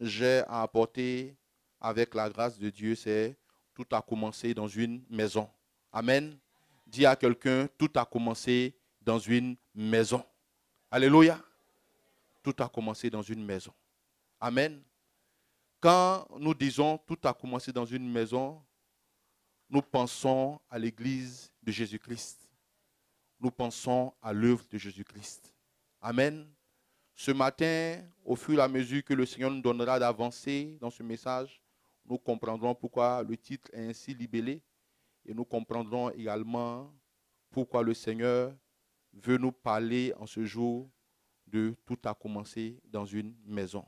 j'ai à apporter avec la grâce de Dieu, c'est tout a commencé dans une maison. Amen. Dis à quelqu'un, tout a commencé dans une maison. Alléluia. Tout a commencé dans une maison. Amen. Quand nous disons tout a commencé dans une maison, nous pensons à l'église de Jésus-Christ. Nous pensons à l'œuvre de Jésus-Christ. Amen. Ce matin, au fur et à mesure que le Seigneur nous donnera d'avancer dans ce message, nous comprendrons pourquoi le titre est ainsi libellé et nous comprendrons également pourquoi le Seigneur veut nous parler en ce jour de tout a commencé dans une maison.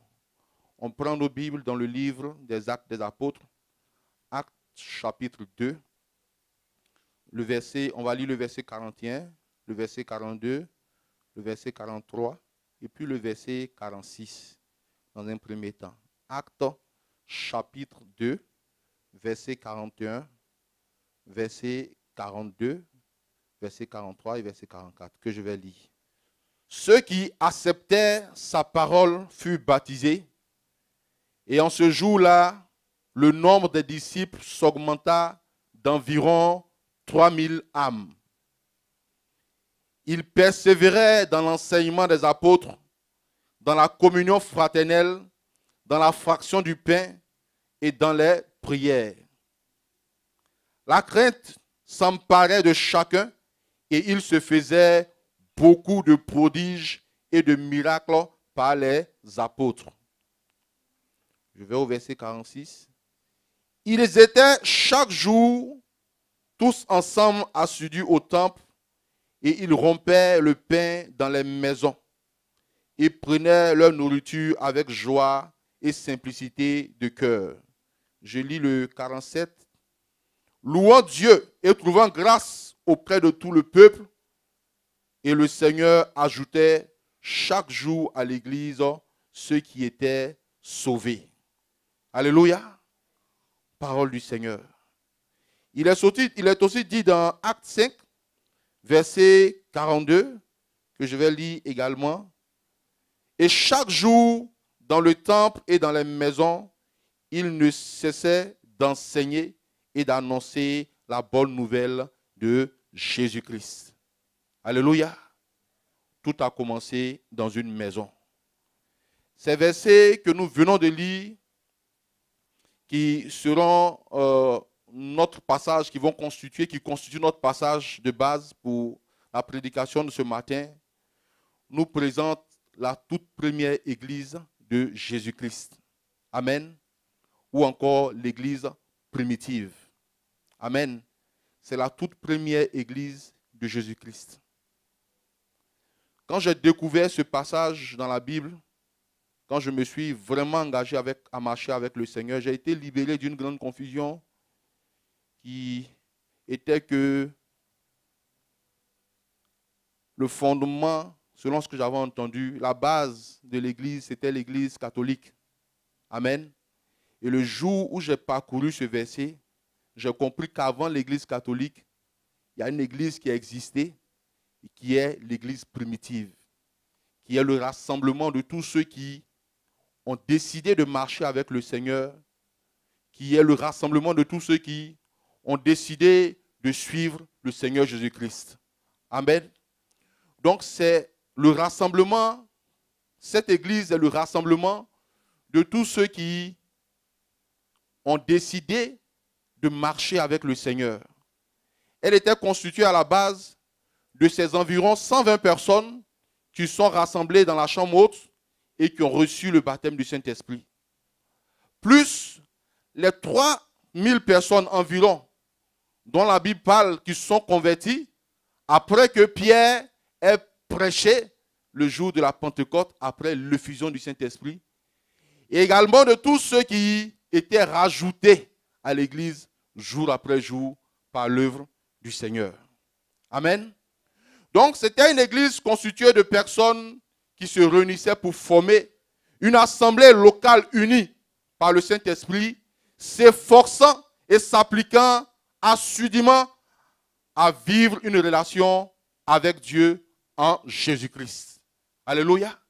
On prend nos Bibles dans le livre des Actes des Apôtres, Actes chapitre 2, on va lire le verset 41, le verset 42, le verset 43 et puis le verset 46 dans un premier temps. Actes chapitre 2, verset 41, verset 42, verset 43 et verset 44 que je vais lire. Ceux qui acceptaient sa parole furent baptisés et en ce jour-là, le nombre des disciples s'augmenta d'environ 3000 âmes. Ils persévéraient dans l'enseignement des apôtres, dans la communion fraternelle, dans la fraction du pain et dans les prières. La crainte s'emparait de chacun et il se faisait beaucoup de prodiges et de miracles par les apôtres. Je vais au verset 46. Ils étaient chaque jour tous ensemble assidus au temple et ils rompaient le pain dans les maisons et prenaient leur nourriture avec joie et simplicité de cœur. Je lis le 47. Louant Dieu et trouvant grâce auprès de tout le peuple, et le Seigneur ajoutait chaque jour à l'église ceux qui étaient sauvés. Alléluia. Parole du Seigneur. Il est aussi dit dans Acte 5, verset 42, que je vais lire également. Et chaque jour, dans le temple et dans les maisons, il ne cessait d'enseigner et d'annoncer la bonne nouvelle de Jésus-Christ. Alléluia. Tout a commencé dans une maison. Ces versets que nous venons de lire, qui seront notre passage, qui constituent notre passage de base pour la prédication de ce matin, nous présentent la toute première église de Jésus-Christ. Amen. Ou encore l'église primitive. Amen. C'est la toute première église de Jésus-Christ. Quand j'ai découvert ce passage dans la Bible, quand je me suis vraiment engagé à marcher avec le Seigneur, j'ai été libéré d'une grande confusion qui était que le fondement, selon ce que j'avais entendu, la base de l'église, c'était l'église catholique. Amen. Et le jour où j'ai parcouru ce verset, j'ai compris qu'avant l'église catholique, il y a une église qui a existé, qui est l'église primitive, qui est le rassemblement de tous ceux qui ont décidé de marcher avec le Seigneur, qui est le rassemblement de tous ceux qui ont décidé de suivre le Seigneur Jésus-Christ. Amen. Donc c'est le rassemblement, cette église est le rassemblement de tous ceux qui ont décidé de marcher avec le Seigneur. Elle était constituée à la base de ces environ 120 personnes qui sont rassemblées dans la chambre haute et qui ont reçu le baptême du Saint-Esprit. Plus les 3000 personnes environ dont la Bible parle qui sont converties après que Pierre ait prêché le jour de la Pentecôte, après l'effusion du Saint-Esprit. Et également de tous ceux qui étaient rajoutés à l'église jour après jour par l'œuvre du Seigneur. Amen. Donc c'était une église constituée de personnes qui se réunissaient pour former une assemblée locale unie par le Saint-Esprit, s'efforçant et s'appliquant assidûment à vivre une relation avec Dieu en Jésus-Christ. Alléluia.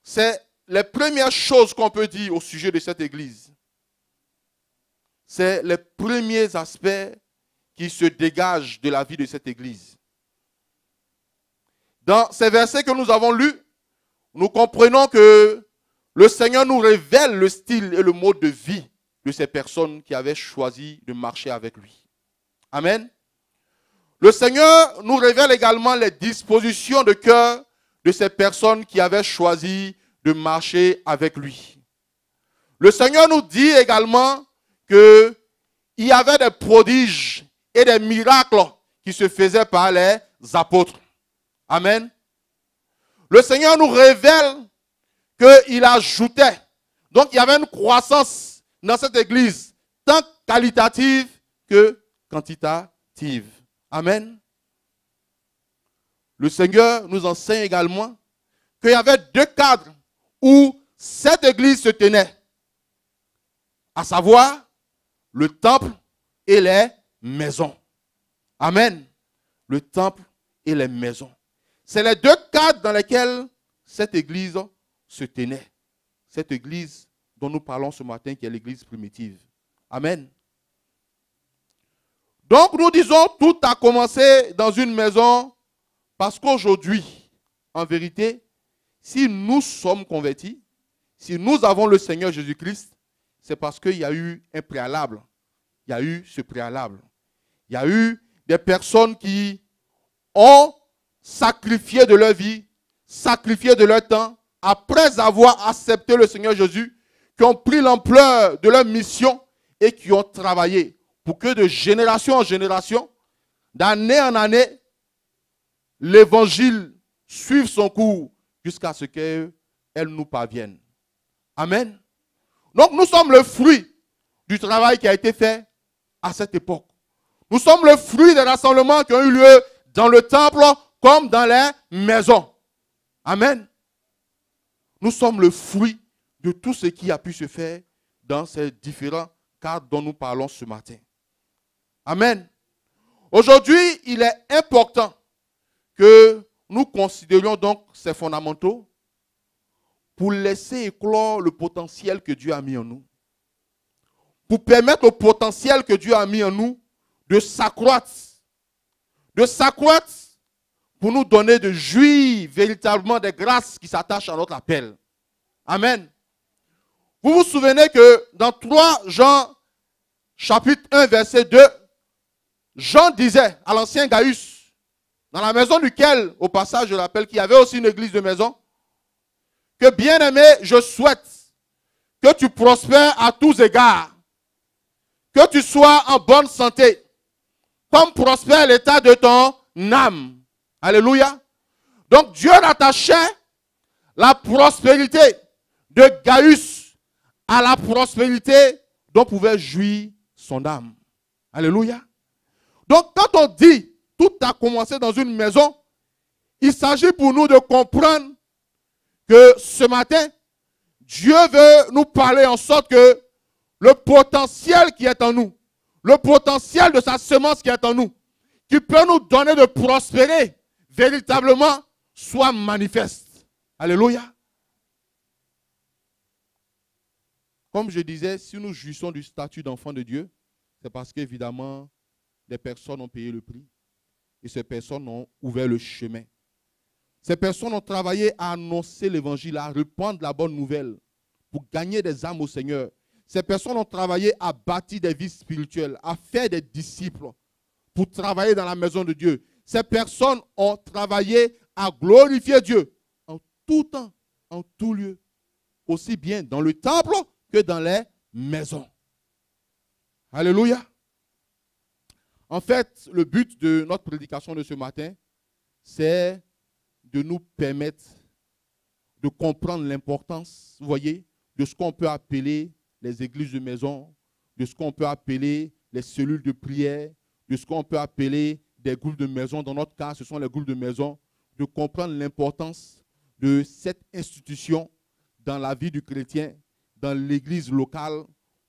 C'est les premières choses qu'on peut dire au sujet de cette église, c'est les premiers aspects qui se dégagent de la vie de cette église. Dans ces versets que nous avons lus, nous comprenons que le Seigneur nous révèle le style et le mode de vie de ces personnes qui avaient choisi de marcher avec lui. Amen. Le Seigneur nous révèle également les dispositions de cœur de ces personnes qui avaient choisi de marcher avec lui. Le Seigneur nous dit également qu'il y avait des prodiges et des miracles qui se faisaient par les apôtres. Amen. Le Seigneur nous révèle qu'il ajoutait. Donc il y avait une croissance dans cette église, tant qualitative que quantitative. Amen. Le Seigneur nous enseigne également qu'il y avait deux cadres où cette église se tenait, à savoir le temple et les maisons. Amen. Le temple et les maisons. C'est les deux cadres dans lesquels cette église se tenait. Cette église dont nous parlons ce matin, qui est l'église primitive. Amen. Donc nous disons, tout a commencé dans une maison parce qu'aujourd'hui, en vérité, si nous sommes convertis, si nous avons le Seigneur Jésus-Christ, c'est parce qu'il y a eu un préalable. Il y a eu ce préalable. Il y a eu des personnes qui ont sacrifié de leur vie, sacrifié de leur temps, après avoir accepté le Seigneur Jésus, qui ont pris l'ampleur de leur mission et qui ont travaillé pour que de génération en génération, d'année en année, l'évangile suive son cours jusqu'à ce qu'elle nous parvienne. Amen. Donc nous sommes le fruit du travail qui a été fait à cette époque. Nous sommes le fruit des rassemblements qui ont eu lieu dans le temple comme dans les maisons. Amen. Nous sommes le fruit de tout ce qui a pu se faire dans ces différents cadres dont nous parlons ce matin. Amen. Aujourd'hui, il est important que nous considérions donc ces fondamentaux pour laisser éclore le potentiel que Dieu a mis en nous. Pour permettre au potentiel que Dieu a mis en nous de s'accroître. De s'accroître pour nous donner de jouir véritablement des grâces qui s'attachent à notre appel. Amen. Vous vous souvenez que dans 3 Jean, chapitre 1, verset 2, Jean disait à l'ancien Gaius, dans la maison duquel, au passage, je rappelle qu'il y avait aussi une église de maison, que bien-aimé, je souhaite que tu prospères à tous égards, que tu sois en bonne santé, comme prospère l'état de ton âme. Alléluia. Donc Dieu rattachait la prospérité de Gaius à la prospérité dont pouvait jouir son âme. Alléluia. Donc quand on dit tout a commencé dans une maison, il s'agit pour nous de comprendre que ce matin, Dieu veut nous parler en sorte que le potentiel qui est en nous, le potentiel de sa semence qui est en nous, qui peut nous donner de prospérer véritablement, soit manifeste. Alléluia. Comme je disais, si nous jouissons du statut d'enfant de Dieu, c'est parce qu'évidemment, des personnes ont payé le prix. Et ces personnes ont ouvert le chemin. Ces personnes ont travaillé à annoncer l'évangile, à répandre la bonne nouvelle pour gagner des âmes au Seigneur. Ces personnes ont travaillé à bâtir des vies spirituelles, à faire des disciples pour travailler dans la maison de Dieu. Ces personnes ont travaillé à glorifier Dieu en tout temps, en tout lieu, aussi bien dans le temple que dans les maisons. Alléluia. En fait, le but de notre prédication de ce matin, c'est de nous permettre de comprendre l'importance, vous voyez, de ce qu'on peut appeler les églises de maison, de ce qu'on peut appeler les cellules de prière, de ce qu'on peut appeler des groupes de maison. Dans notre cas, ce sont les groupes de maison. De comprendre l'importance de cette institution dans la vie du chrétien, dans l'église locale,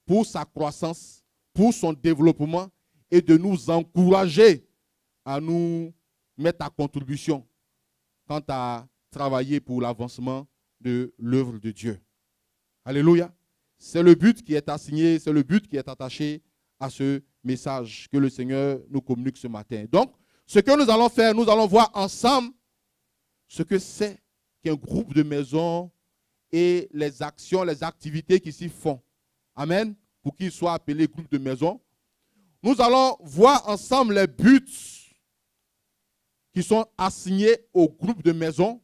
pour sa croissance, pour son développement, et de nous encourager à nous mettre à contribution quant à travailler pour l'avancement de l'œuvre de Dieu. Alléluia. C'est le but qui est assigné, c'est le but qui est attaché à ce message que le Seigneur nous communique ce matin. Donc, ce que nous allons faire, nous allons voir ensemble ce que c'est qu'un groupe de maisons et les actions, les activités qui s'y font. Amen. Pour qu'ils soient appelés groupe de maisons. Nous allons voir ensemble les buts qui sont assignés au groupe de maisons.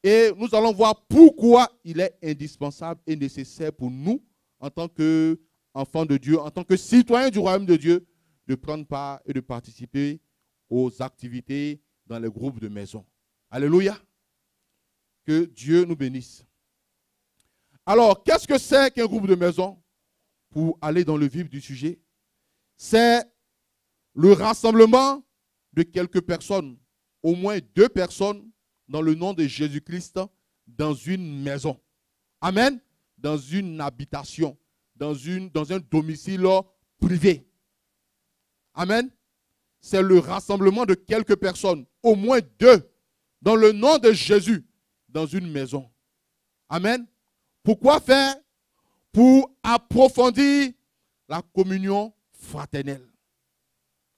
Et nous allons voir pourquoi il est indispensable et nécessaire pour nous, en tant qu'enfants de Dieu, en tant que citoyens du royaume de Dieu, de prendre part et de participer aux activités dans les groupes de maisons. Alléluia. Que Dieu nous bénisse. Alors, qu'est-ce que c'est qu'un groupe de maison? Pour aller dans le vif du sujet, c'est le rassemblement de quelques personnes, au moins 2 personnes, dans le nom de Jésus-Christ, dans une maison. Amen. Dans une habitation, dans un domicile privé. Amen. C'est le rassemblement de quelques personnes, au moins 2, dans le nom de Jésus, dans une maison. Amen. Pourquoi faire? Pour approfondir la communion fraternelle.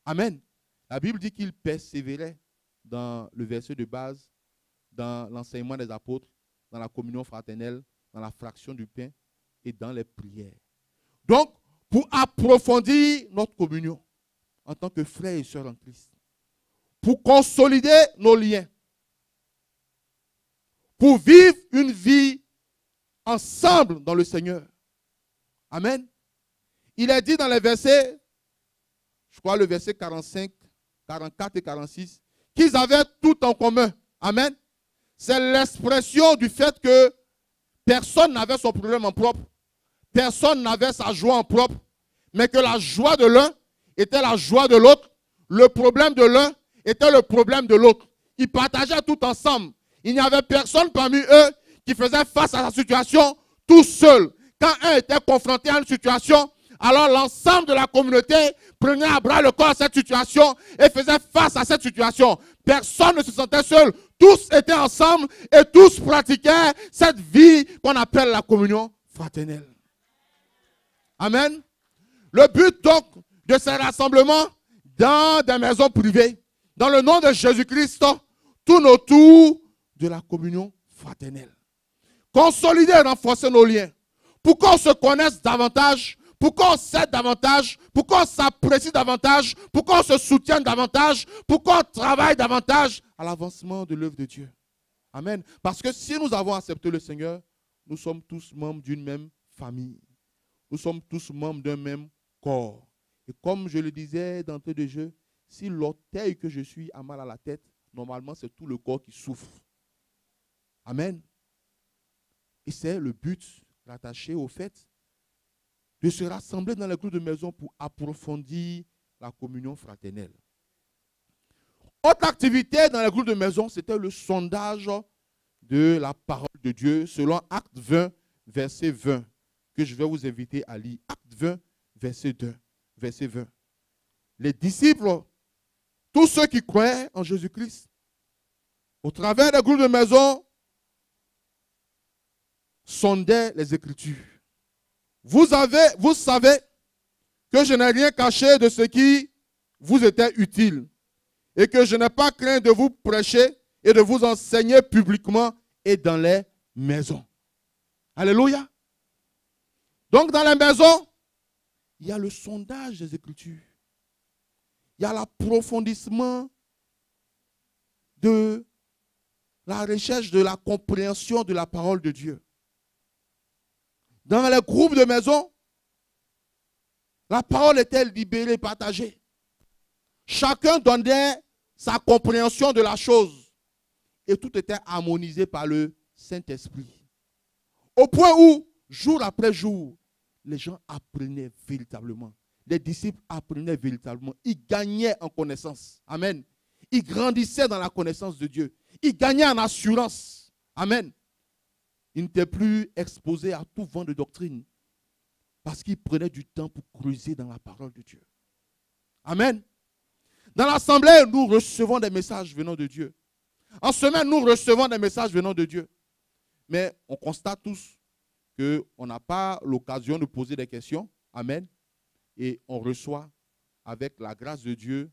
Amen. La Bible dit qu'il persévérait dans le verset de base, dans l'enseignement des apôtres, dans la communion fraternelle, dans la fraction du pain et dans les prières. Donc, pour approfondir notre communion en tant que frères et sœurs en Christ, pour consolider nos liens, pour vivre une vie ensemble dans le Seigneur. Amen. Il est dit dans les versets, je crois le verset 45, 44 et 46, qu'ils avaient tout en commun. Amen. C'est l'expression du fait que personne n'avait son problème en propre. Personne n'avait sa joie en propre. Mais que la joie de l'un était la joie de l'autre. Le problème de l'un était le problème de l'autre. Ils partageaient tout ensemble. Il n'y avait personne parmi eux qui faisait face à la situation tout seul. Quand un était confronté à une situation, alors l'ensemble de la communauté prenait à bras le corps cette situation et faisait face à cette situation. Personne ne se sentait seul. Tous étaient ensemble et tous pratiquaient cette vie qu'on appelle la communion fraternelle. Amen. Le but donc de ces rassemblements dans des maisons privées, dans le nom de Jésus-Christ, tourne autour de la communion fraternelle. Consolider et renforcer nos liens. Pour qu'on se connaisse davantage, pour qu'on s'aide davantage, pour qu'on s'apprécie davantage, pour qu'on se soutienne davantage, pour qu'on travaille davantage à l'avancement de l'œuvre de Dieu. Amen. Parce que si nous avons accepté le Seigneur, nous sommes tous membres d'une même famille. Nous sommes tous membres d'un même corps. Et comme je le disais d'entrée de jeu, si l'orteil que je suis a mal à la tête, normalement c'est tout le corps qui souffre. Amen. Et c'est le but rattaché au fait de se rassembler dans les groupes de maison pour approfondir la communion fraternelle. Autre activité dans les groupes de maison, c'était le sondage de la parole de Dieu selon Acte 20, verset 20, que je vais vous inviter à lire. Acte 20, verset 2, verset 20. Les disciples, tous ceux qui croyaient en Jésus-Christ, au travers des groupes de maison, sondaient les Écritures. Vous savez que je n'ai rien caché de ce qui vous était utile et que je n'ai pas craint de vous prêcher et de vous enseigner publiquement et dans les maisons. Alléluia. Donc dans les maisons, il y a le sondage des Écritures. Il y a l'approfondissement de la recherche de la compréhension de la parole de Dieu. Dans les groupes de maison, la parole était libérée, partagée. Chacun donnait sa compréhension de la chose. Et tout était harmonisé par le Saint-Esprit. Au point où, jour après jour, les gens apprenaient véritablement. Les disciples apprenaient véritablement. Ils gagnaient en connaissance. Amen. Ils grandissaient dans la connaissance de Dieu. Ils gagnaient en assurance. Amen. Ils n'étaient plus exposés à tout vent de doctrine. Parce qu'ils prenaient du temps pour creuser dans la parole de Dieu. Amen. Dans l'assemblée, nous recevons des messages venant de Dieu. En semaine, nous recevons des messages venant de Dieu. Mais on constate tous qu'on n'a pas l'occasion de poser des questions. Amen. Et on reçoit avec la grâce de Dieu,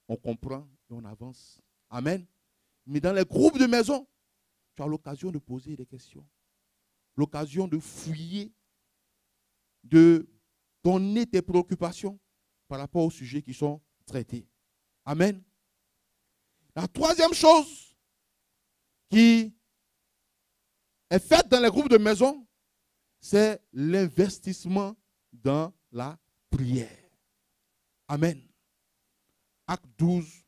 on comprend et on avance. Amen. Mais dans les groupes de maison, tu as l'occasion de poser des questions. L'occasion de fouiller, de donner tes préoccupations par rapport aux sujets qui sont traités. Amen. La troisième chose qui est faite dans les groupes de maison, c'est l'investissement dans la prière. Amen. Acte 12,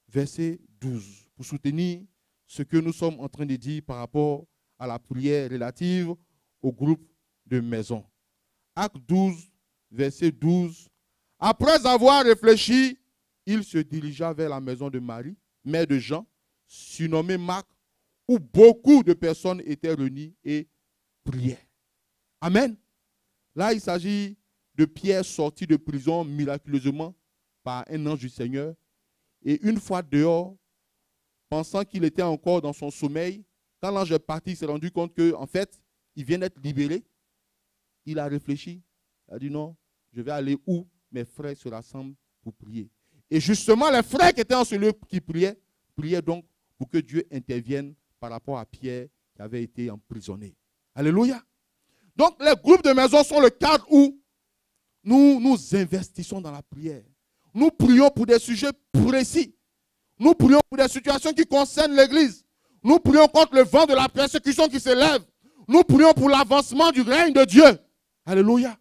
verset 12. Pour soutenir ce que nous sommes en train de dire par rapport à la prière relative au groupe de maison. Acte 12, verset 12. Après avoir réfléchi, il se dirigea vers la maison de Marie, mère de Jean, surnommée Marc, où beaucoup de personnes étaient réunies et priaient. Amen. Là, il s'agit de Pierre sorti de prison miraculeusement par un ange du Seigneur. Et une fois dehors, pensant qu'il était encore dans son sommeil, quand l'ange est parti, il s'est rendu compte qu'en fait, il vient d'être libéré. Il a réfléchi. Il a dit non, je vais aller où mes frères se rassemblent pour prier. Et justement, les frères qui étaient en ce lieu qui priaient donc pour que Dieu intervienne par rapport à Pierre qui avait été emprisonné. Alléluia. Donc, les groupes de maison sont le cadre où nous investissons dans la prière. Nous prions pour des sujets précis. Nous prions pour des situations qui concernent l'Église. Nous prions contre le vent de la persécution qui s'élève. Nous prions pour l'avancement du règne de Dieu. Alléluia.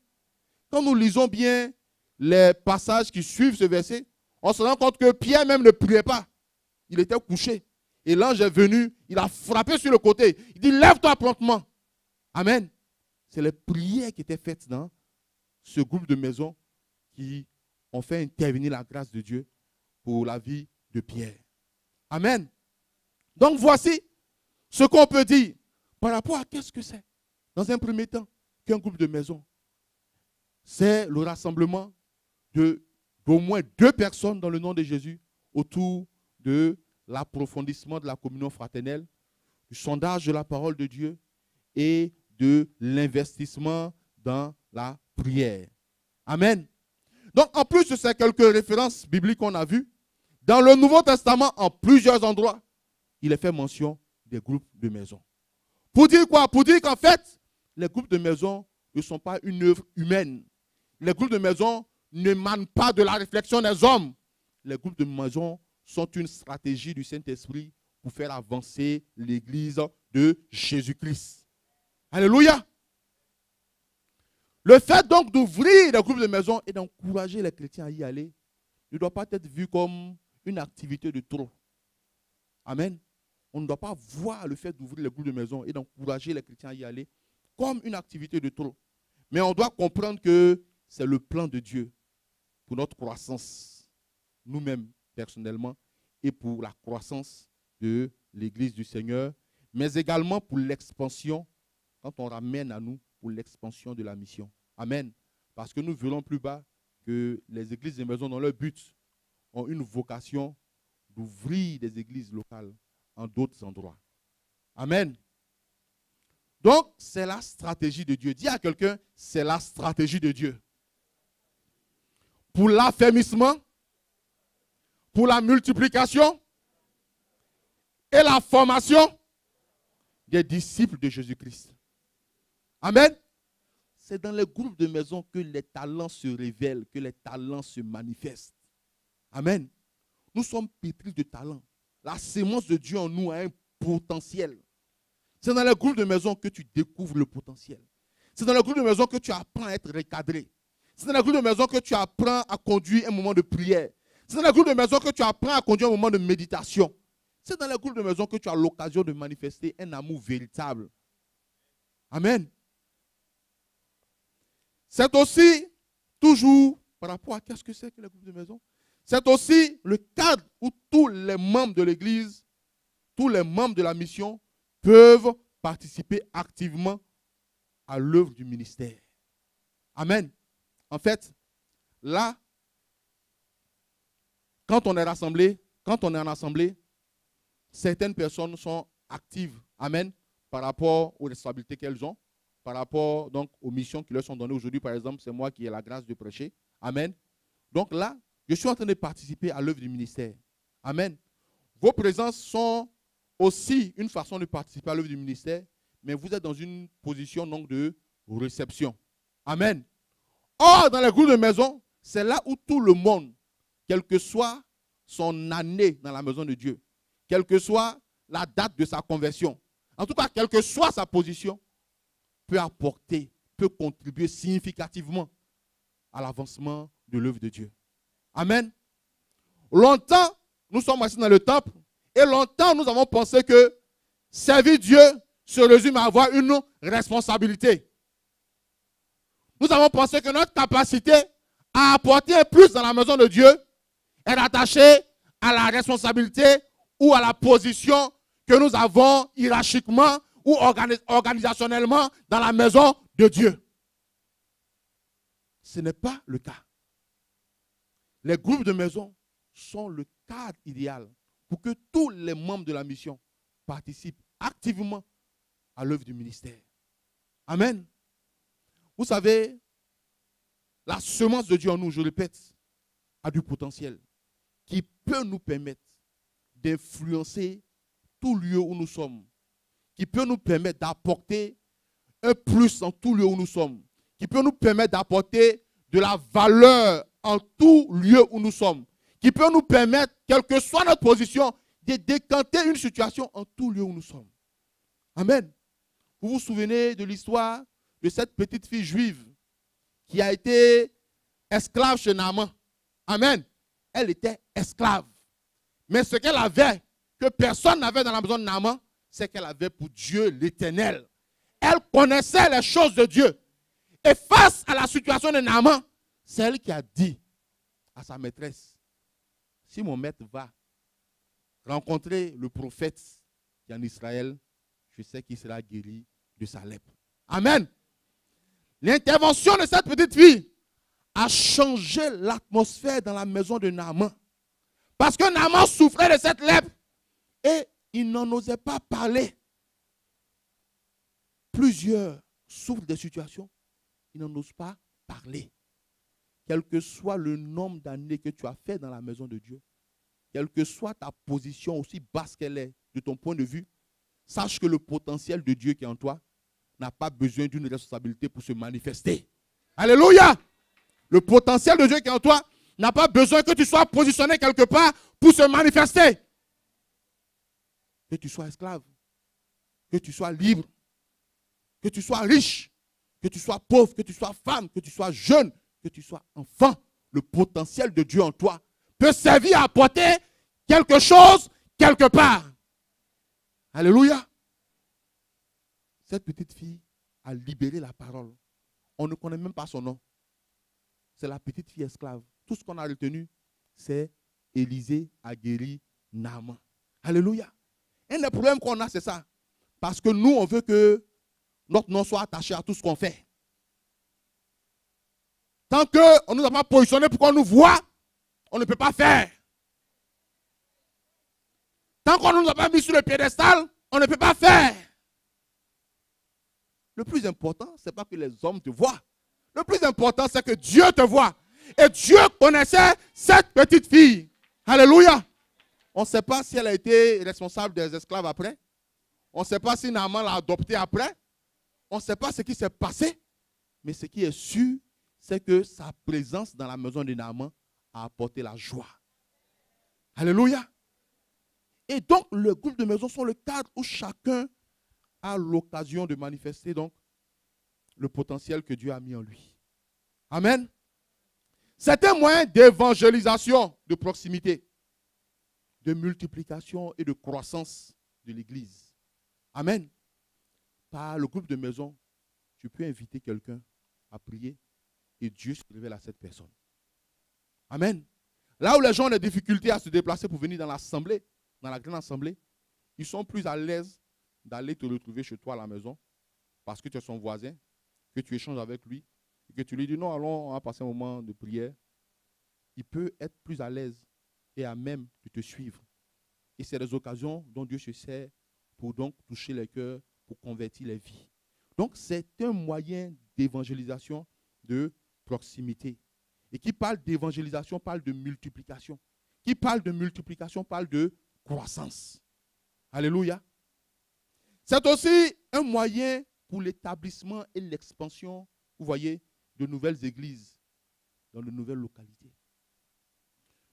Quand nous lisons bien les passages qui suivent ce verset, on se rend compte que Pierre même ne priait pas. Il était couché. Et l'ange est venu, il a frappé sur le côté. Il dit, lève-toi promptement. Amen. C'est les prières qui étaient faites dans ce groupe de maison qui ont fait intervenir la grâce de Dieu pour la vie de Pierre. Amen. Donc voici ce qu'on peut dire par rapport à qu'est-ce que c'est, dans un premier temps, qu'un groupe de maison. C'est le rassemblement d'au moins 2 personnes dans le nom de Jésus autour de l'approfondissement de la communion fraternelle, du sondage de la parole de Dieu et de l'investissement dans la prière. Amen. Donc, en plus de ces quelques références bibliques qu'on a vues, dans le Nouveau Testament, en plusieurs endroits, il est fait mention des groupes de maison. Pour dire quoi? Pour dire qu'en fait, les groupes de maison ne sont pas une œuvre humaine. Les groupes de maison n'émanent pas de la réflexion des hommes. Les groupes de maison sont une stratégie du Saint-Esprit pour faire avancer l'Église de Jésus-Christ. Alléluia. Le fait donc d'ouvrir des groupes de maison et d'encourager les chrétiens à y aller ne doit pas être vu comme une activité de trop. Amen. On ne doit pas voir le fait d'ouvrir les groupes de maison et d'encourager les chrétiens à y aller comme une activité de trop. Mais on doit comprendre que c'est le plan de Dieu pour notre croissance, nous-mêmes personnellement, et pour la croissance de l'Église du Seigneur, mais également pour l'expansion, quand on ramène à nous, pour l'expansion de la mission. Amen. Parce que nous verrons plus bas que les églises de maison, dans leur but, ont une vocation d'ouvrir des églises locales en d'autres endroits. Amen. Donc, c'est la stratégie de Dieu. Dis à quelqu'un, c'est la stratégie de Dieu. Pour l'affermissement, pour la multiplication et la formation des disciples de Jésus-Christ. Amen. C'est dans les groupes de maison que les talents se révèlent, que les talents se manifestent. Amen. Nous sommes pétris de talents. La sémence de Dieu en nous a un potentiel. C'est dans les groupes de maison que tu découvres le potentiel. C'est dans les groupes de maison que tu apprends à être recadré. C'est dans les groupes de maison que tu apprends à conduire un moment de prière. C'est dans les groupes de maison que tu apprends à conduire un moment de méditation. C'est dans les groupes de maison que tu as l'occasion de manifester un amour véritable. Amen. C'est aussi, toujours, par rapport à qu'est-ce que c'est que les groupes de maison, c'est aussi le cadre où tous les membres de l'Église, tous les membres de la mission peuvent participer activement à l'œuvre du ministère. Amen. En fait, là, quand on est rassemblé, quand on est en assemblée, certaines personnes sont actives. Amen. Par rapport aux responsabilités qu'elles ont, par rapport donc, aux missions qui leur sont données aujourd'hui. Par exemple, c'est moi qui ai la grâce de prêcher. Amen. Donc là, je suis en train de participer à l'œuvre du ministère. Amen. Vos présences sont aussi une façon de participer à l'œuvre du ministère, mais vous êtes dans une position donc, de réception. Amen. Or, dans les groupes de maison, c'est là où tout le monde, quelle que soit son année dans la maison de Dieu, quelle que soit la date de sa conversion, en tout cas, quelle que soit sa position, peut apporter, peut contribuer significativement à l'avancement de l'œuvre de Dieu. Amen. Longtemps, nous sommes assis dans le temple et longtemps, nous avons pensé que servir Dieu se résume à avoir une responsabilité. Nous avons pensé que notre capacité à apporter un plus dans la maison de Dieu est attachée à la responsabilité ou à la position que nous avons hiérarchiquement ou organisationnellement dans la maison de Dieu. Ce n'est pas le cas. Les groupes de maison sont le cadre idéal pour que tous les membres de la mission participent activement à l'œuvre du ministère. Amen. Vous savez, la semence de Dieu en nous, je répète, a du potentiel qui peut nous permettre d'influencer tout lieu où nous sommes, qui peut nous permettre d'apporter un plus en tout lieu où nous sommes, qui peut nous permettre d'apporter de la valeur en tout lieu où nous sommes, qui peut nous permettre, quelle que soit notre position, de décanter une situation en tout lieu où nous sommes. Amen. Vous vous souvenez de l'histoire de cette petite fille juive qui a été esclave chez Naaman. Amen. Elle était esclave. Mais ce qu'elle avait, que personne n'avait dans la maison de Naaman, c'est qu'elle avait pour Dieu l'Éternel. Elle connaissait les choses de Dieu. Et face à la situation de Naaman, c'est elle qui a dit à sa maîtresse, si mon maître va rencontrer le prophète qui est en Israël, je sais qu'il sera guéri de sa lèpre. Amen. L'intervention de cette petite fille a changé l'atmosphère dans la maison de Naaman. Parce que Naaman souffrait de cette lèpre et il n'en osait pas parler. Plusieurs souffrent des situations, ils n'en osent pas parler. Quel que soit le nombre d'années que tu as fait dans la maison de Dieu, quelle que soit ta position, aussi basse qu'elle est, de ton point de vue, sache que le potentiel de Dieu qui est en toi n'a pas besoin d'une responsabilité pour se manifester. Alléluia! Le potentiel de Dieu qui est en toi n'a pas besoin que tu sois positionné quelque part pour se manifester. Que tu sois esclave, que tu sois libre, que tu sois riche, que tu sois pauvre, que tu sois femme, que tu sois jeune, que tu sois enfant, le potentiel de Dieu en toi peut servir à apporter quelque chose quelque part. Alléluia. Cette petite fille a libéré la parole. On ne connaît même pas son nom. C'est la petite fille esclave. Tout ce qu'on a retenu, c'est Élisée a guéri Naaman. Alléluia. Un des problèmes qu'on a, c'est ça. Parce que nous, on veut que notre nom soit attaché à tout ce qu'on fait. Tant qu'on ne nous a pas positionné pour qu'on nous voit, on ne peut pas faire. Tant qu'on ne nous a pas mis sur le piédestal, on ne peut pas faire. Le plus important, ce n'est pas que les hommes te voient. Le plus important, c'est que Dieu te voit. Et Dieu connaissait cette petite fille. Alléluia. On ne sait pas si elle a été responsable des esclaves après. On ne sait pas si Naaman l'a adoptée après. On ne sait pas ce qui s'est passé. Mais ce qui est sûr, c'est que sa présence dans la maison de Naaman a apporté la joie. Alléluia. Et donc, le groupe de maison sont le cadre où chacun a l'occasion de manifester donc le potentiel que Dieu a mis en lui. Amen. C'est un moyen d'évangélisation, de proximité, de multiplication et de croissance de l'Église. Amen. Par le groupe de maison, tu peux inviter quelqu'un à prier et Dieu se révèle à cette personne. Amen. Là où les gens ont des difficultés à se déplacer pour venir dans l'assemblée, dans la grande assemblée, ils sont plus à l'aise d'aller te retrouver chez toi à la maison parce que tu es son voisin, que tu échanges avec lui, et que tu lui dis non, allons on va passer un moment de prière. Il peut être plus à l'aise et à même de te suivre. Et c'est des occasions dont Dieu se sert pour donc toucher les cœurs, pour convertir les vies. Donc, c'est un moyen d'évangélisation de proximité. Et qui parle d'évangélisation, parle de multiplication. Qui parle de multiplication, parle de croissance. Alléluia. C'est aussi un moyen pour l'établissement et l'expansion, vous voyez, de nouvelles églises dans de nouvelles localités.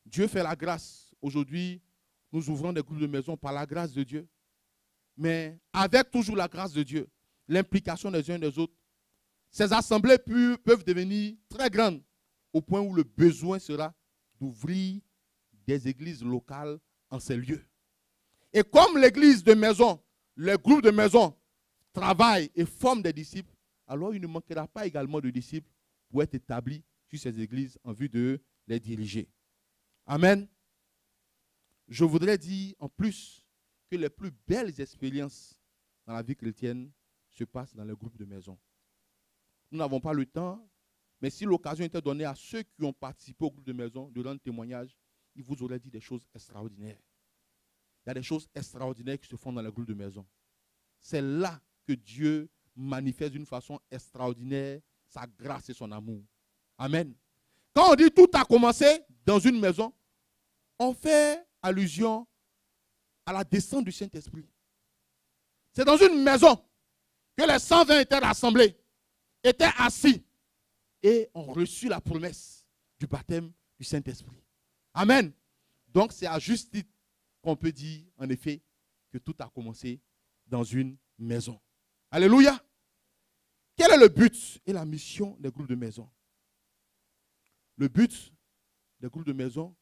Dieu fait la grâce. Aujourd'hui, nous ouvrons des groupes de maison par la grâce de Dieu. Mais avec toujours la grâce de Dieu, l'implication des uns et des autres, ces assemblées peuvent devenir très grandes au point où le besoin sera d'ouvrir des églises locales en ces lieux. Et comme l'église de maison, les groupes de maison travaillent et forment des disciples, alors il ne manquera pas également de disciples pour être établis sur ces églises en vue de les diriger. Amen. Je voudrais dire en plus que les plus belles expériences dans la vie chrétienne se passent dans les groupes de maison. Nous n'avons pas le temps, mais si l'occasion était donnée à ceux qui ont participé au groupe de maison de rendre témoignage, ils vous auraient dit des choses extraordinaires. Il y a des choses extraordinaires qui se font dans les groupes de maison. C'est là que Dieu manifeste d'une façon extraordinaire sa grâce et son amour. Amen. Quand on dit tout a commencé dans une maison, on fait allusion à la descente du Saint-Esprit. C'est dans une maison que les 120 étaient rassemblés, étaient assis et ont reçu la promesse du baptême du Saint-Esprit. Amen. Donc c'est à juste titre qu'on peut dire en effet que tout a commencé dans une maison. Alléluia. Quel est le but et la mission des groupes de maison? Le but des groupes de maison,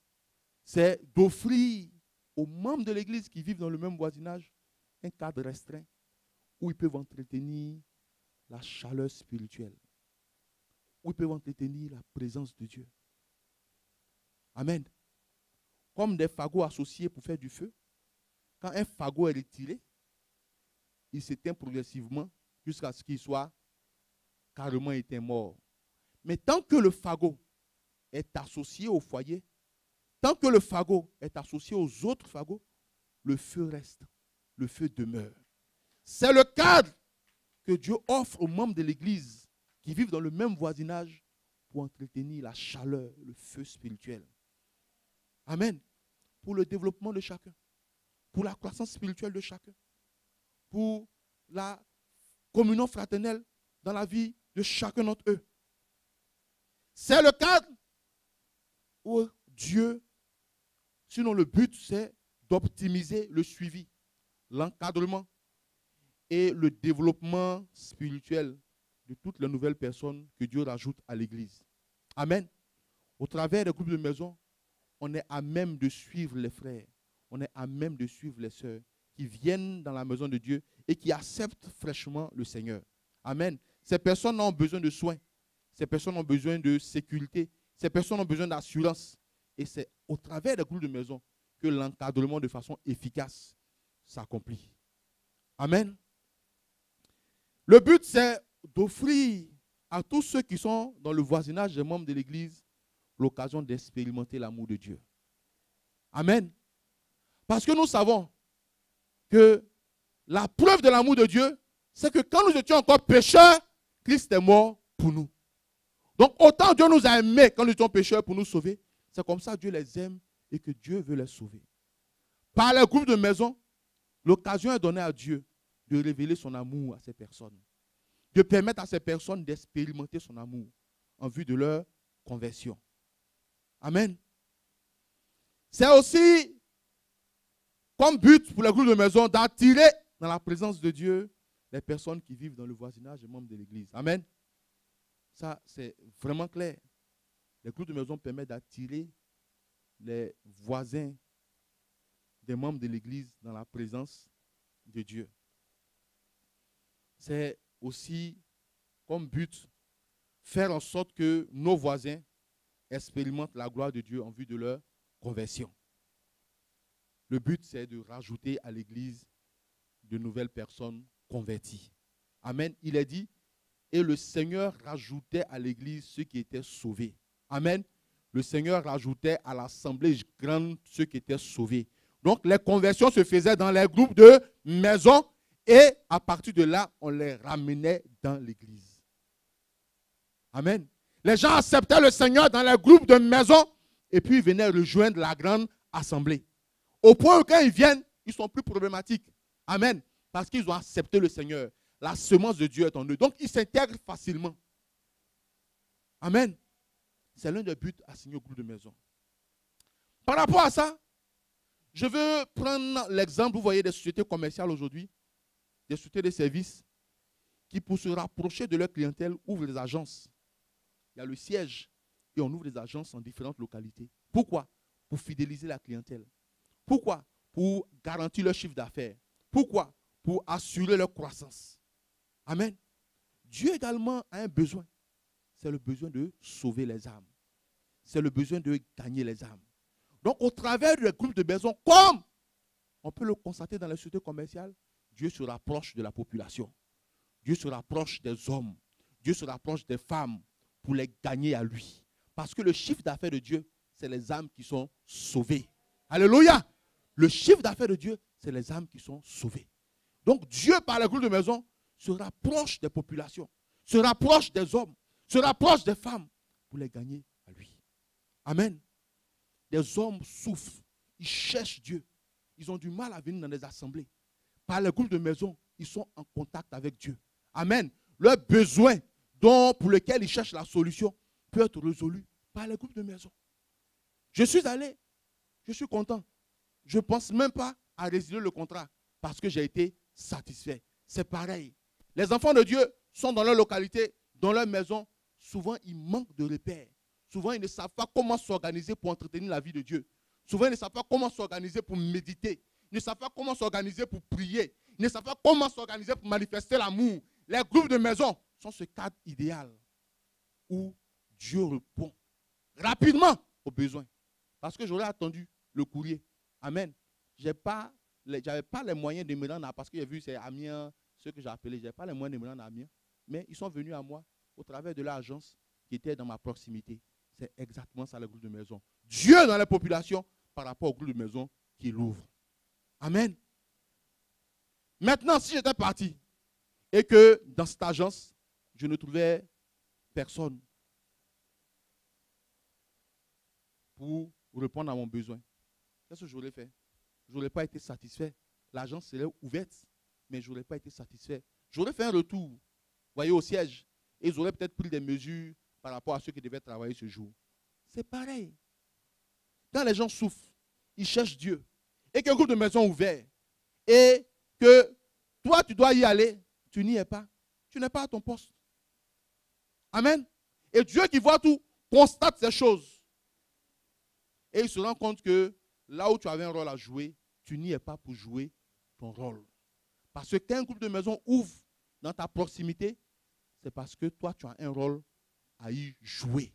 c'est d'offrir aux membres de l'église qui vivent dans le même voisinage un cadre restreint où ils peuvent entretenir la chaleur spirituelle, où ils peuvent entretenir la présence de Dieu. Amen. Comme des fagots associés pour faire du feu, quand un fagot est retiré, il s'éteint progressivement jusqu'à ce qu'il soit carrément éteint mort. Mais tant que le fagot est associé au foyer, tant que le fagot est associé aux autres fagots, le feu reste, le feu demeure. C'est le cadre que Dieu offre aux membres de l'église qui vivent dans le même voisinage pour entretenir la chaleur, le feu spirituel. Amen. Pour le développement de chacun, pour la croissance spirituelle de chacun, pour la communion fraternelle dans la vie de chacun d'entre eux. C'est le cadre où Dieu, sinon le but, c'est d'optimiser le suivi, l'encadrement et le développement spirituel de toutes les nouvelles personnes que Dieu rajoute à l'église. Amen. Au travers des groupes de maison, on est à même de suivre les frères, on est à même de suivre les sœurs qui viennent dans la maison de Dieu et qui acceptent fraîchement le Seigneur. Amen. Ces personnes ont besoin de soins, ces personnes ont besoin de sécurité, ces personnes ont besoin d'assurance. Et c'est au travers des groupes de maison que l'encadrement de façon efficace s'accomplit. Amen. Le but, c'est d'offrir à tous ceux qui sont dans le voisinage des membres de l'Église l'occasion d'expérimenter l'amour de Dieu. Amen. Parce que nous savons que la preuve de l'amour de Dieu, c'est que quand nous étions encore pécheurs, Christ est mort pour nous. Donc autant Dieu nous a aimés quand nous étions pécheurs pour nous sauver, c'est comme ça que Dieu les aime et que Dieu veut les sauver. Par les groupes de maison, l'occasion est donnée à Dieu de révéler son amour à ces personnes, de permettre à ces personnes d'expérimenter son amour en vue de leur conversion. Amen. C'est aussi comme but pour les groupes de maison d'attirer dans la présence de Dieu les personnes qui vivent dans le voisinage des membres de l'Église. Amen. Ça, c'est vraiment clair. Les groupes de maison permettent d'attirer les voisins des membres de l'Église dans la présence de Dieu. C'est aussi comme but faire en sorte que nos voisins expérimentent la gloire de Dieu en vue de leur conversion. Le but, c'est de rajouter à l'Église de nouvelles personnes converties. Amen. Il est dit, et le Seigneur rajoutait à l'Église ceux qui étaient sauvés. Amen. Le Seigneur rajoutait à l'assemblée grande ceux qui étaient sauvés. Donc, les conversions se faisaient dans les groupes de maison Et à partir de là, on les ramenait dans l'église. Amen. Les gens acceptaient le Seigneur dans les groupes de maison et puis ils venaient rejoindre la grande assemblée. Au point où quand ils viennent, ils sont plus problématiques. Amen. Parce qu'ils ont accepté le Seigneur. La semence de Dieu est en eux. Donc ils s'intègrent facilement. Amen. C'est l'un des buts assignés au groupe de maison. Par rapport à ça, je veux prendre l'exemple, vous voyez, des sociétés commerciales aujourd'hui, des sociétés de services, qui pour se rapprocher de leur clientèle ouvrent des agences. Il y a le siège et on ouvre des agences en différentes localités. Pourquoi? Pour fidéliser la clientèle. Pourquoi? Pour garantir leur chiffre d'affaires. Pourquoi? Pour assurer leur croissance. Amen. Dieu également a un besoin. C'est le besoin de sauver les âmes. C'est le besoin de gagner les âmes. Donc, au travers des groupes de maison, comme on peut le constater dans les sociétés commerciales, Dieu se rapproche de la population. Dieu se rapproche des hommes. Dieu se rapproche des femmes pour les gagner à lui. Parce que le chiffre d'affaires de Dieu, c'est les âmes qui sont sauvées. Alléluia! Le chiffre d'affaires de Dieu, c'est les âmes qui sont sauvées. Donc, Dieu, par les groupes de maison, se rapproche des populations, se rapproche des hommes, se rapproche des femmes pour les gagner à lui. Amen. Des hommes souffrent, ils cherchent Dieu. Ils ont du mal à venir dans des assemblées. Par les groupes de maison, ils sont en contact avec Dieu. Amen. Leurs besoins pour lesquels ils cherchent la solution peut être résolu par les groupes de maison. Je suis allé, je suis content. Je ne pense même pas à résilier le contrat parce que j'ai été satisfait. C'est pareil. Les enfants de Dieu sont dans leur localité, dans leur maison. Souvent, ils manquent de repères. Souvent, ils ne savent pas comment s'organiser pour entretenir la vie de Dieu. Souvent, ils ne savent pas comment s'organiser pour méditer. Ils ne savent pas comment s'organiser pour prier. Ils ne savent pas comment s'organiser pour manifester l'amour. Les groupes de maison sont ce cadre idéal où Dieu répond rapidement aux besoins. Parce que j'aurais attendu le courrier. Amen. Je n'avais pas les moyens de me rendre parce que j'ai vu c'est Amiens, ceux que j'ai appelés, je n'avais pas les moyens de me rendre à Amiens. Mais ils sont venus à moi au travers de l'agence qui était dans ma proximité. C'est exactement ça le groupe de maison. Dieu dans la population par rapport au groupe de maison qu'il ouvre. Amen. Maintenant, si j'étais parti et que dans cette agence, je ne trouvais personne pour répondre à mon besoin, qu'est-ce que j'aurais fait? Je n'aurais pas été satisfait. L'agence serait ouverte, mais je n'aurais pas été satisfait. J'aurais fait un retour, voyez, au siège, et ils auraient peut-être pris des mesures par rapport à ceux qui devaient travailler ce jour. C'est pareil. Quand les gens souffrent, ils cherchent Dieu, et qu'un groupe de maison est ouvert, et que toi, tu dois y aller, tu n'y es pas. Tu n'es pas à ton poste. Amen. Et Dieu qui voit tout, constate ces choses. Et il se rend compte que là où tu avais un rôle à jouer, tu n'y es pas pour jouer ton rôle. Parce que quand un groupe de maison ouvre dans ta proximité, c'est parce que toi, tu as un rôle à y jouer.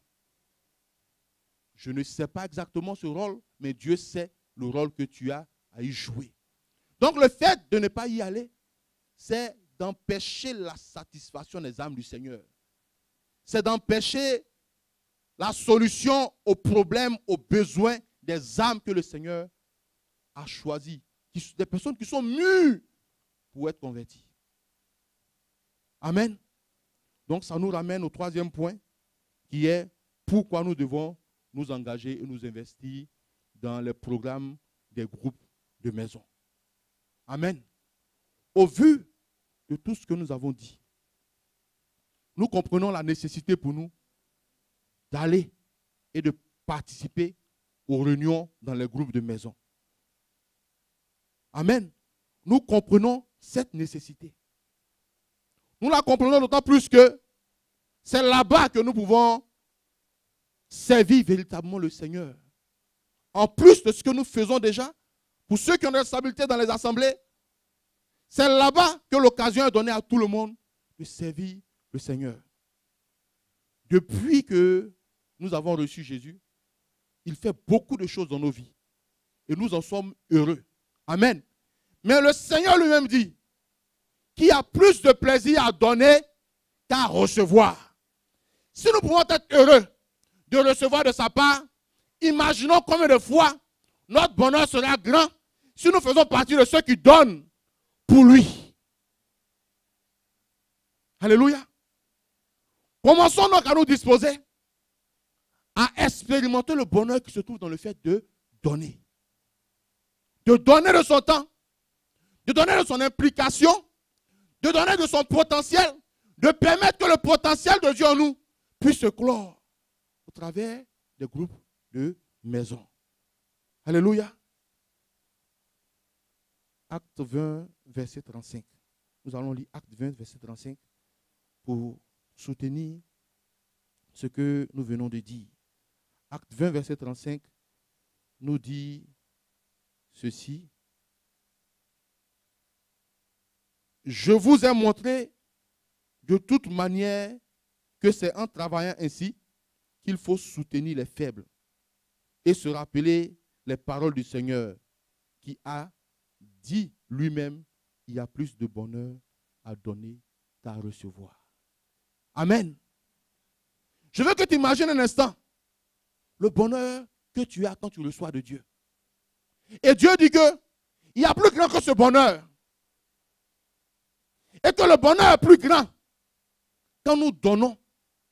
Je ne sais pas exactement ce rôle, mais Dieu sait le rôle que tu as à y jouer. Donc le fait de ne pas y aller, c'est d'empêcher la satisfaction des âmes du Seigneur. C'est d'empêcher la solution aux problèmes, aux besoins des âmes que le Seigneur a choisies. Des personnes qui sont mûres pour être converties. Amen. Donc ça nous ramène au troisième point, qui est pourquoi nous devons nous engager et nous investir dans les programmes des groupes de maison. Amen. Au vu de tout ce que nous avons dit, nous comprenons la nécessité pour nous d'aller et de participer aux réunions dans les groupes de maison. Amen. Nous comprenons cette nécessité. Nous la comprenons d'autant plus que c'est là-bas que nous pouvons servir véritablement le Seigneur. En plus de ce que nous faisons déjà, pour ceux qui ont des responsabilités dans les assemblées, c'est là-bas que l'occasion est donnée à tout le monde de servir le Seigneur. Depuis que nous avons reçu Jésus, il fait beaucoup de choses dans nos vies. Et nous en sommes heureux. Amen. Mais le Seigneur lui-même dit qu'il a plus de plaisir à donner qu'à recevoir. Si nous pouvons être heureux de recevoir de sa part, imaginons combien de fois notre bonheur sera grand si nous faisons partie de ceux qui donnent pour lui. Alléluia. Commençons donc à nous disposer à expérimenter le bonheur qui se trouve dans le fait de donner. De donner de son temps, de donner de son implication, de donner de son potentiel, de permettre que le potentiel de Dieu en nous puisse se clore au travers des groupes de maison. Alléluia. Acte 20, verset 35. Nous allons lire Acte 20, verset 35 pour soutenir ce que nous venons de dire. Acte 20, verset 35 nous dit ceci. Je vous ai montré de toute manière que c'est en travaillant ainsi qu'il faut soutenir les faibles et se rappeler les paroles du Seigneur qui a dit lui-même, il y a plus de bonheur à donner qu'à recevoir. Amen. Je veux que tu imagines un instant le bonheur que tu as quand tu reçois de Dieu. Et Dieu dit que il y a plus grand que ce bonheur. Et que le bonheur est plus grand quand nous donnons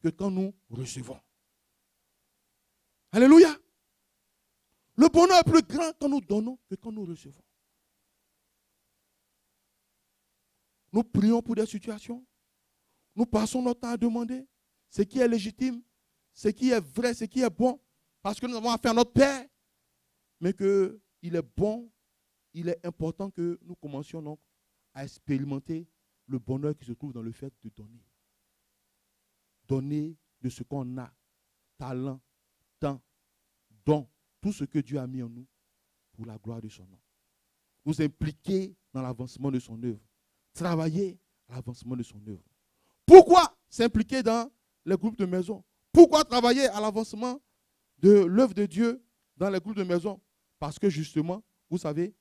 que quand nous recevons. Alléluia. Le bonheur est plus grand quand nous donnons que quand nous recevons. Nous prions pour des situations. Nous passons notre temps à demander ce qui est légitime, ce qui est vrai, ce qui est bon, parce que nous avons affaire à notre Père. Mais qu'il est bon, il est important que nous commencions donc à expérimenter le bonheur qui se trouve dans le fait de donner. Donner de ce qu'on a, talent, temps, don, tout ce que Dieu a mis en nous pour la gloire de son nom. Nous impliquer dans l'avancement de son œuvre. Travailler à l'avancement de son œuvre. Pourquoi s'impliquer dans les groupes de maison? Pourquoi travailler à l'avancement de l'œuvre de Dieu dans les groupes de maison? Parce que justement, vous savez,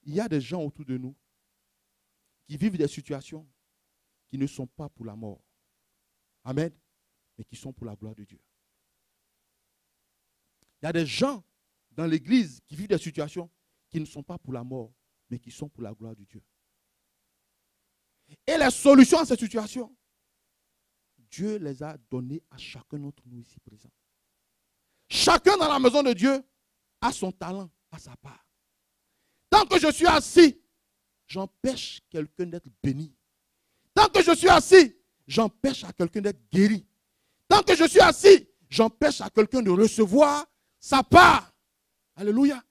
il y a des gens autour de nous qui vivent des situations qui ne sont pas pour la mort. Amen. Mais qui sont pour la gloire de Dieu. Il y a des gens dans l'église qui vivent des situations qui ne sont pas pour la mort, mais qui sont pour la gloire de Dieu. Et les solutions à ces situations, Dieu les a données à chacun d'entre nous ici présents. Chacun dans la maison de Dieu a son talent, a sa part. Tant que je suis assis, j'empêche quelqu'un d'être béni. Tant que je suis assis, j'empêche à quelqu'un d'être guéri. Tant que je suis assis, j'empêche à quelqu'un de recevoir sa part. Alléluia.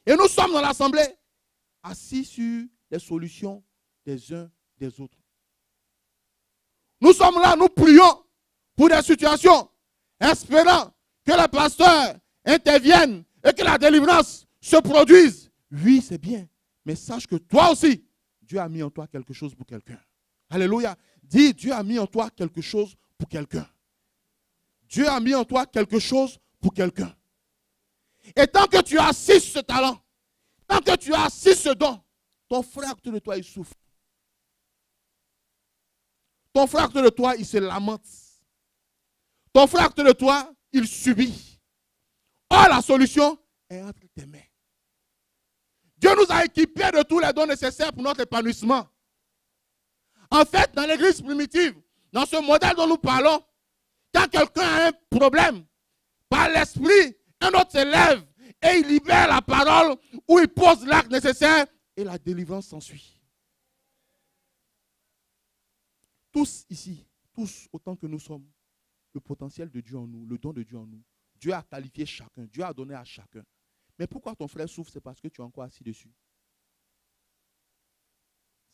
Et nous sommes dans l'assemblée, assis sur les solutions des uns des autres. Nous sommes là, nous prions pour des situations, espérant que les pasteurs interviennent et que la délivrance se produise. Oui, c'est bien, mais sache que toi aussi, Dieu a mis en toi quelque chose pour quelqu'un. Alléluia. Dis, Dieu a mis en toi quelque chose pour quelqu'un. Dieu a mis en toi quelque chose pour quelqu'un. Et tant que tu as assis ce talent, tant que tu as assis ce don, ton frère autour de toi, il souffre. Ton frère autour de toi, il se lamente. Ton frère autour de toi, il subit. Or, la solution est entre tes mains. Dieu nous a équipés de tous les dons nécessaires pour notre épanouissement. En fait, dans l'église primitive, dans ce modèle dont nous parlons, quand quelqu'un a un problème, par l'esprit, un autre se lève et il libère la parole ou il pose l'acte nécessaire et la délivrance s'ensuit. Tous ici, tous autant que nous sommes, le potentiel de Dieu en nous, le don de Dieu en nous, Dieu a qualifié chacun, Dieu a donné à chacun. Mais pourquoi ton frère souffre? C'est parce que tu es encore assis dessus.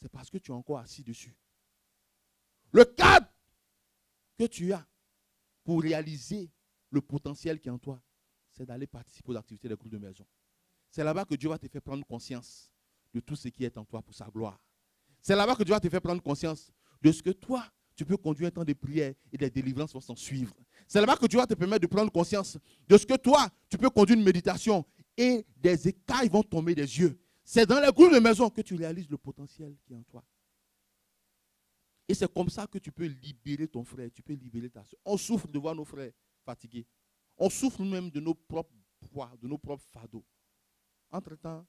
C'est parce que tu es encore assis dessus. Le cadre que tu as pour réaliser le potentiel qui est en toi, c'est d'aller participer aux activités des groupes de maison. C'est là-bas que Dieu va te faire prendre conscience de tout ce qui est en toi pour sa gloire. C'est là-bas que Dieu va te faire prendre conscience de ce que toi, tu peux conduire un temps de prière et des délivrances vont s'en suivre. C'est là-bas que Dieu va te permettre de prendre conscience de ce que toi, tu peux conduire une méditation et des écailles vont tomber des yeux. C'est dans les groupes de maison que tu réalises le potentiel qui est en toi. Et c'est comme ça que tu peux libérer ton frère, tu peux libérer ta soeur. On souffre de voir nos frères fatigués. On souffre même de nos propres poids, de nos propres fardeaux. Entre-temps,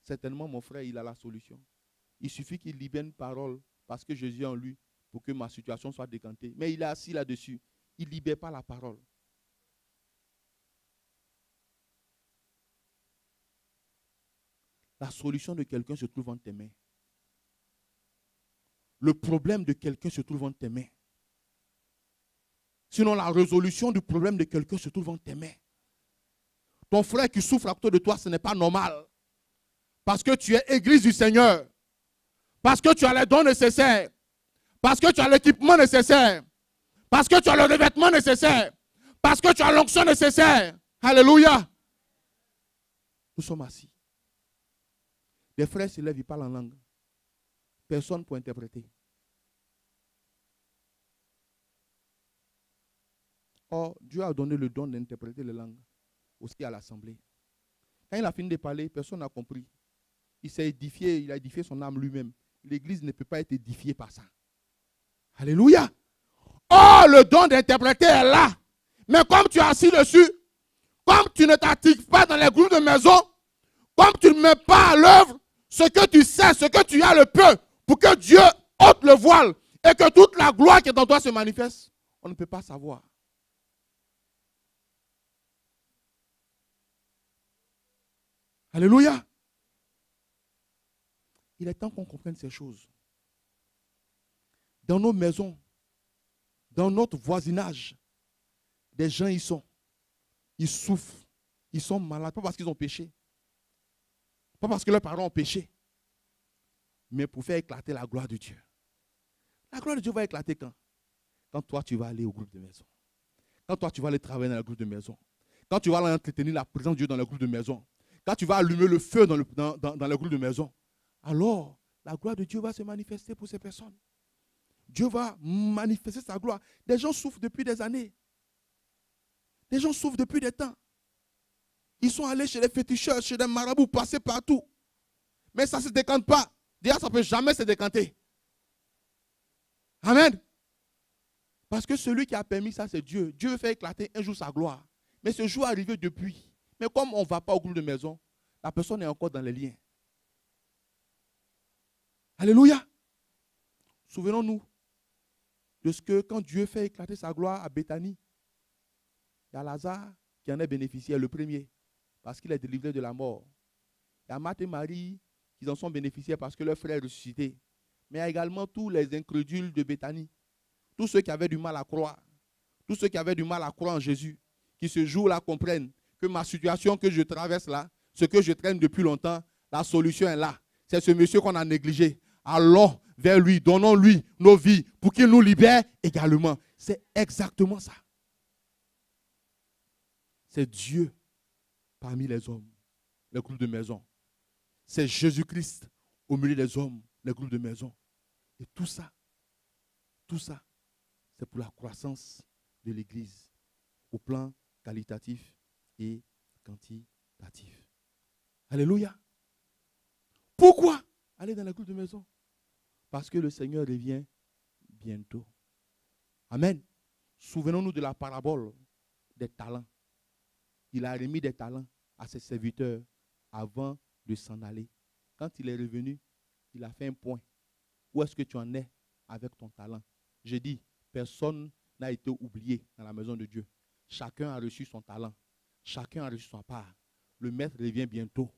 certainement mon frère, il a la solution. Il suffit qu'il libère une parole parce que Jésus est en lui, pour que ma situation soit décantée. Mais il est assis là-dessus. Il ne libère pas la parole. La solution de quelqu'un se trouve entre tes mains. Le problème de quelqu'un se trouve entre tes mains. Sinon, la résolution du problème de quelqu'un se trouve entre tes mains. Ton frère qui souffre à côté de toi, ce n'est pas normal. Parce que tu es église du Seigneur. Parce que tu as les dons nécessaires. Parce que tu as l'équipement nécessaire. Parce que tu as le revêtement nécessaire. Parce que tu as l'onction nécessaire. Alléluia. Nous sommes assis. Les frères se lèvent, ils parlent en langue. Personne pour interpréter. Or, Dieu a donné le don d'interpréter les langues aussi à l'assemblée. Quand il a fini de parler, personne n'a compris. Il s'est édifié, il a édifié son âme lui-même. L'église ne peut pas être édifiée par ça. Alléluia. Oh, le don d'interpréter est là. Mais comme tu es assis dessus, comme tu ne t'actives pas dans les groupes de maison, comme tu ne mets pas à l'œuvre ce que tu sais, ce que tu as le peu, pour que Dieu ôte le voile et que toute la gloire qui est en toi se manifeste, on ne peut pas savoir. Alléluia. Il est temps qu'on comprenne ces choses. Dans nos maisons, dans notre voisinage, des gens y sont. Ils souffrent. Ils sont malades. Pas parce qu'ils ont péché. Pas parce que leurs parents ont péché. Mais pour faire éclater la gloire de Dieu. La gloire de Dieu va éclater quand? Quand toi, tu vas aller au groupe de maison. Quand toi, tu vas aller travailler dans le groupe de maison. Quand tu vas aller entretenir la présence de Dieu dans le groupe de maison. Quand tu vas allumer le feu dans le groupe de maison. Alors, la gloire de Dieu va se manifester pour ces personnes. Dieu va manifester sa gloire. Des gens souffrent depuis des années. Des gens souffrent depuis des temps. Ils sont allés chez les féticheurs, chez les marabouts, passés partout. Mais ça ne se décante pas. D'ailleurs, ça ne peut jamais se décanter. Amen. Parce que celui qui a permis ça, c'est Dieu. Dieu veut faire éclater un jour sa gloire. Mais ce jour est arrivé depuis. Mais comme on ne va pas au groupe de maison, la personne est encore dans les liens. Alléluia. Souvenons-nous de ce que quand Dieu fait éclater sa gloire à Béthanie, il y a Lazare qui en est bénéficiaire, le premier, parce qu'il est délivré de la mort. Il y a Marthe et Marie qui en sont bénéficiaires parce que leur frère est ressuscité. Mais il y a également tous les incrédules de Béthanie, tous ceux qui avaient du mal à croire, tous ceux qui avaient du mal à croire en Jésus, qui ce jour-là comprennent que ma situation que je traverse là, ce que je traîne depuis longtemps, la solution est là. C'est ce monsieur qu'on a négligé. Allons vers lui, donnons-lui nos vies pour qu'il nous libère également. C'est exactement ça. C'est Dieu parmi les hommes, les groupes de maison. C'est Jésus-Christ au milieu des hommes, les groupes de maison. Et tout ça, c'est pour la croissance de l'Église au plan qualitatif et quantitatif. Alléluia. Pourquoi aller dans les groupes de maison? Parce que le Seigneur revient bientôt. Amen. Souvenons-nous de la parabole des talents. Il a remis des talents à ses serviteurs avant de s'en aller. Quand il est revenu, il a fait un point. Où est-ce que tu en es avec ton talent? J'ai dit, personne n'a été oublié dans la maison de Dieu. Chacun a reçu son talent. Chacun a reçu sa part. Le maître revient bientôt.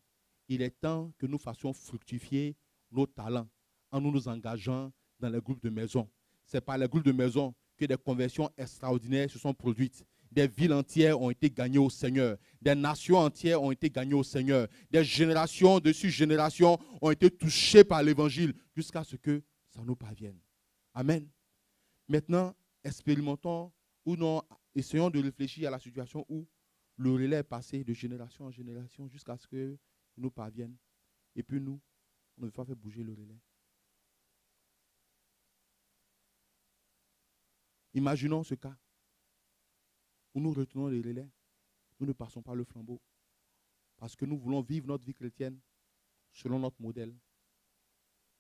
Il est temps que nous fassions fructifier nos talents en nous engageant dans les groupes de maison. C'est par les groupes de maison que des conversions extraordinaires se sont produites. Des villes entières ont été gagnées au Seigneur. Des nations entières ont été gagnées au Seigneur. Des générations dessus générations ont été touchées par l'évangile jusqu'à ce que ça nous parvienne. Amen. Maintenant, expérimentons ou non, essayons de réfléchir à la situation où le relais est passé de génération en génération jusqu'à ce que nous parvienne. Et puis nous, on ne veut pas faire bouger le relais. Imaginons ce cas où nous retenons les relais, nous ne passons pas le flambeau. Parce que nous voulons vivre notre vie chrétienne selon notre modèle.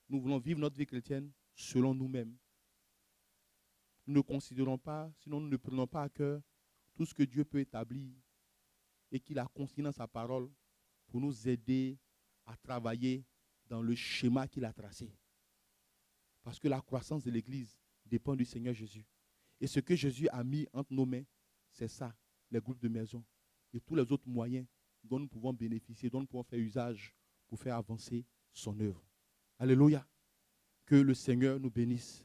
Nous voulons vivre notre vie chrétienne selon nous-mêmes. Nous ne considérons pas, sinon nous ne prenons pas à cœur tout ce que Dieu peut établir et qu'il a consigné dans sa parole pour nous aider à travailler dans le schéma qu'il a tracé. Parce que la croissance de l'Église dépend du Seigneur Jésus. Et ce que Jésus a mis entre nos mains, c'est ça, les groupes de maison et tous les autres moyens dont nous pouvons bénéficier, dont nous pouvons faire usage pour faire avancer son œuvre. Alléluia. Que le Seigneur nous bénisse.